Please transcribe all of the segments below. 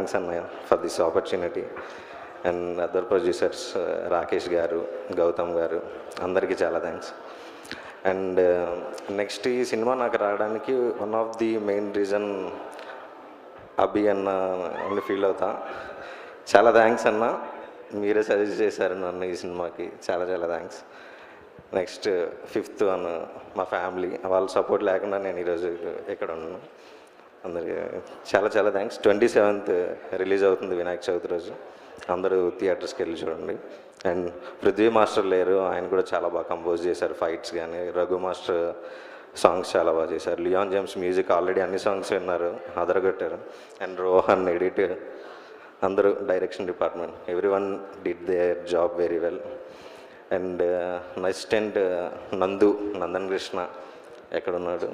Thanks అన్నయ్య for this opportunity. And other producers Rakesh గారు, గౌతమ్ గారు, అందరికీ చాలా థ్యాంక్స్. అండ్ నెక్స్ట్ ఈ సినిమా నాకు రావడానికి one of the main reason Abhi అన్న అని ఫీల్ అవుతా. చాలా థ్యాంక్స్ అన్న, మీరే సజెస్ట్ చేశారు నన్ను ఈ సినిమాకి, చాలా చాలా థ్యాంక్స్. నెక్స్ట్ 5th వన్ మా ఫ్యామిలీ, వాళ్ళ సపోర్ట్ లేకుండా నేను ఈరోజు ఎక్కడ ఉన్నాను. అందరికీ చాలా చాలా థ్యాంక్స్. 27th రిలీజ్ అవుతుంది వినాయక చవితి రోజు, అందరూ థియేటర్స్కి వెళ్ళి చూడండి. అండ్ పృథ్వీ మాస్టర్ లేరు, ఆయన కూడా చాలా బాగా కంపోజ్ చేశారు ఫైట్స్ కానీ. రఘు మాస్టర్ సాంగ్స్ చాలా బాగా చేశారు. లియాన్ జేమ్స్ మ్యూజిక్ ఆల్రెడీ అన్ని సాంగ్స్ విన్నారు, అదరగొట్టారు. అండ్ రోహన్ ఎడిట్, అందరూ direction department, every one did their job very well. And నా అసిస్టెంట్ నందన్ కృష్ణ ఎక్కడున్నాడు,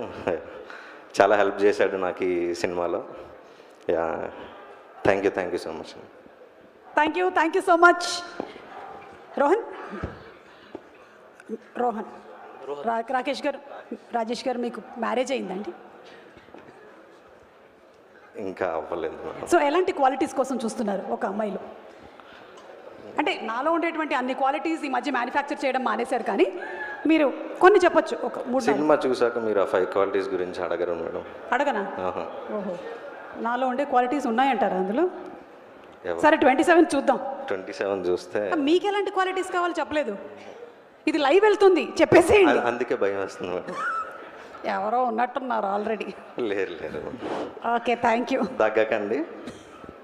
చాలా హెల్ప్ చేశాడు నాకు ఈ సినిమాలో. Yeah, thank you so much. Thank you so much. Rohan Rajesh గారు మీకు మ్యారేజ్ అయిందండి? ఇంకా అవ్వలేదు. సో ఎలాంటి క్వాలిటీస్ కోసం చూస్తున్నారు ఒక అమ్మాయిలో? అంటే నాలో ఉండేటువంటి అన్ని క్వాలిటీస్ ఈ మధ్య మ్యానుఫ్యాక్చర్ చేయడం మానేశారు, కానీ మీరు కొన్ని చెప్పొచ్చు. ఒక 3 సినిమా చూసాక మీరు ఆ 5 క్వాలిటీస్ గురించి అడగరు మేడం? అడగనా? ఓహో, నాలో ఉండే క్వాలిటీస్ ఉన్నాయంటారా అందులో? సరే 27 చూద్దాం. 27 చూస్తే మీకు ఎలాంటి క్వాలిటీస్ కావాలో చెప్పలేదు, ఇది లైవ్ వెళ్తుంది, చెప్పేసేయండి. అందుకే భయం వస్తుంది మేడం. ఎవరో ఉన్నట్టున్నారు ఆల్రెడీ. లేరు. Okay, thank you. దగ్గకండి.